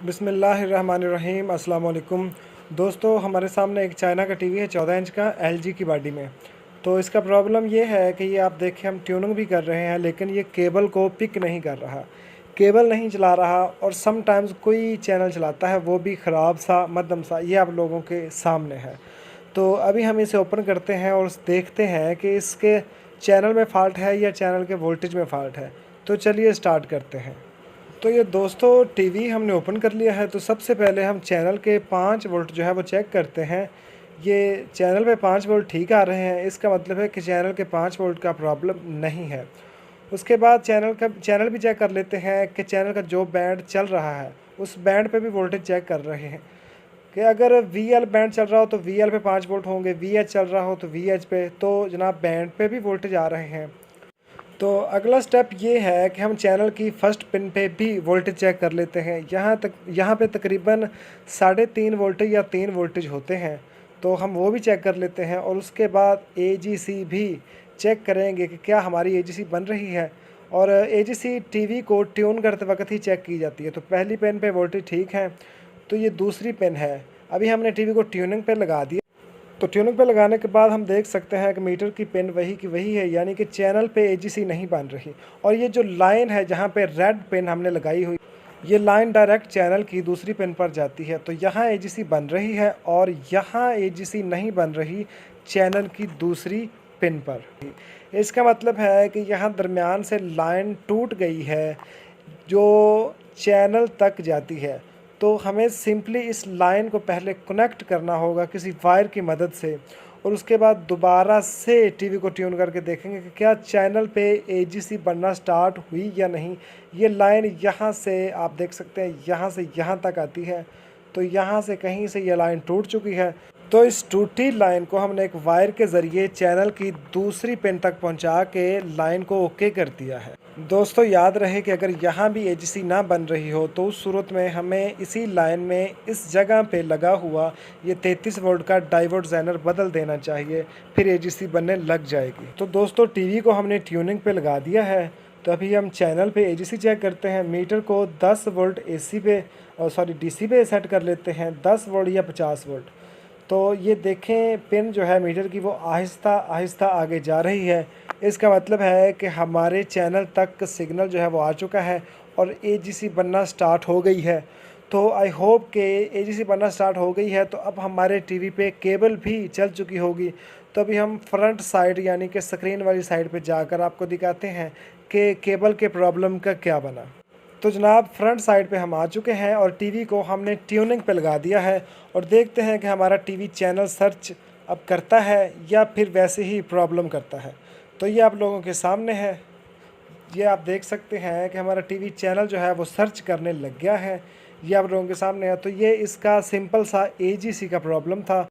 बिस्मिल्लाहिर्रहमानिर्रहीम अस्सलाम वालेकुम। दोस्तों, हमारे सामने एक चाइना का टीवी है 14 इंच का एलजी की बॉडी में। तो इसका प्रॉब्लम ये है कि ये आप देखें, हम ट्यूनिंग भी कर रहे हैं लेकिन ये केबल को पिक नहीं कर रहा, केबल नहीं चला रहा और समटाइम्स कोई चैनल चलाता है वो भी ख़राब सा मध्यम सा, ये आप लोगों के सामने है। तो अभी हम इसे ओपन करते हैं और देखते हैं कि इसके चैनल में फ़ॉल्ट है या चैनल के वोल्टेज में फ़ॉल्ट है। तो चलिए स्टार्ट करते हैं। तो ये दोस्तों, टीवी हमने ओपन कर लिया है। तो सबसे पहले हम चैनल के 5 वोल्ट जो है वो चेक करते हैं। ये चैनल पे 5 वोल्ट ठीक आ रहे हैं, इसका मतलब है कि चैनल के 5 वोल्ट का प्रॉब्लम नहीं है। उसके बाद चैनल भी चेक कर लेते हैं कि चैनल का जो बैंड चल रहा है उस बैंड पे भी वोल्टेज चेक कर रहे हैं कि अगर वीएल बैंड चल रहा हो तो वीएल पे 5 वोल्ट होंगे, वीएच चल रहा हो तो वीएच पे, तो जनाब बैंड पे भी वोल्टेज आ रहे हैं। तो अगला स्टेप ये है कि हम चैनल की फ़र्स्ट पिन पे भी वोल्टेज चेक कर लेते हैं। यहाँ पे तकरीबन 3.5 वोल्टेज या 3 वोल्टेज होते हैं, तो हम वो भी चेक कर लेते हैं। और उसके बाद एजीसी भी चेक करेंगे कि क्या हमारी एजीसी बन रही है। और एजीसी टीवी को ट्यून करते वक्त ही चेक की जाती है। तो पहली पिन पे वोल्टेज ठीक है, तो ये दूसरी पिन है। अभी हमने टीवी को ट्यूनिंग पे लगा दिया। तो ट्यूनिंग पे लगाने के बाद हम देख सकते हैं कि मीटर की पिन वही की वही है, यानी कि चैनल पे एजीसी नहीं बन रही। और ये जो लाइन है जहाँ पे रेड पिन हमने लगाई हुई, ये लाइन डायरेक्ट चैनल की दूसरी पिन पर जाती है। तो यहाँ एजीसी बन रही है और यहाँ एजीसी नहीं बन रही चैनल की दूसरी पिन पर। इसका मतलब है कि यहाँ दरमियान से लाइन टूट गई है जो चैनल तक जाती है। तो हमें सिंपली इस लाइन को पहले कनेक्ट करना होगा किसी वायर की मदद से, और उसके बाद दोबारा से टीवी को ट्यून करके देखेंगे कि क्या चैनल पे एजीसी बनना स्टार्ट हुई या नहीं। ये लाइन यहाँ से आप देख सकते हैं, यहाँ से यहाँ तक आती है। तो यहाँ से कहीं से ये लाइन टूट चुकी है। तो इस टूटी लाइन को हमने एक वायर के ज़रिए चैनल की दूसरी पिन तक पहुँचा के लाइन को ओके कर दिया है। दोस्तों, याद रहे कि अगर यहाँ भी एजीसी ना बन रही हो तो उस सूरत में हमें इसी लाइन में इस जगह पे लगा हुआ ये 33 वोल्ट का डायोड ज़ाइनर बदल देना चाहिए, फिर एजीसी बनने लग जाएगी। तो दोस्तों, टीवी को हमने ट्यूनिंग पे लगा दिया है। तो अभी हम चैनल पे एजीसी चेक करते हैं। मीटर को 10 वोल्ट एसी पे डीसी पे सेट कर लेते हैं, 10 वोल्ट या 50 वोल्ट। तो ये देखें, पिन जो है मीटर की वो आहिस्ता आहिस्ता आगे जा रही है। इसका मतलब है कि हमारे चैनल तक सिग्नल जो है वो आ चुका है और एजीसी बनना स्टार्ट हो गई है। तो आई होप कि एजीसी बनना स्टार्ट हो गई है। तो अब हमारे टीवी पे केबल भी चल चुकी होगी। तो अभी हम फ्रंट साइड यानी कि स्क्रीन वाली साइड पे जाकर आपको दिखाते हैं कि केबल के प्रॉब्लम का क्या बना। तो जनाब, फ्रंट साइड पे हम आ चुके हैं और टीवी को हमने ट्यूनिंग पे लगा दिया है और देखते हैं कि हमारा टीवी चैनल सर्च अब करता है या फिर वैसे ही प्रॉब्लम करता है। तो ये आप लोगों के सामने है, ये आप देख सकते हैं कि हमारा टीवी चैनल जो है वो सर्च करने लग गया है। ये आप लोगों के सामने है। तो ये इसका सिंपल सा एजीसी का प्रॉब्लम था।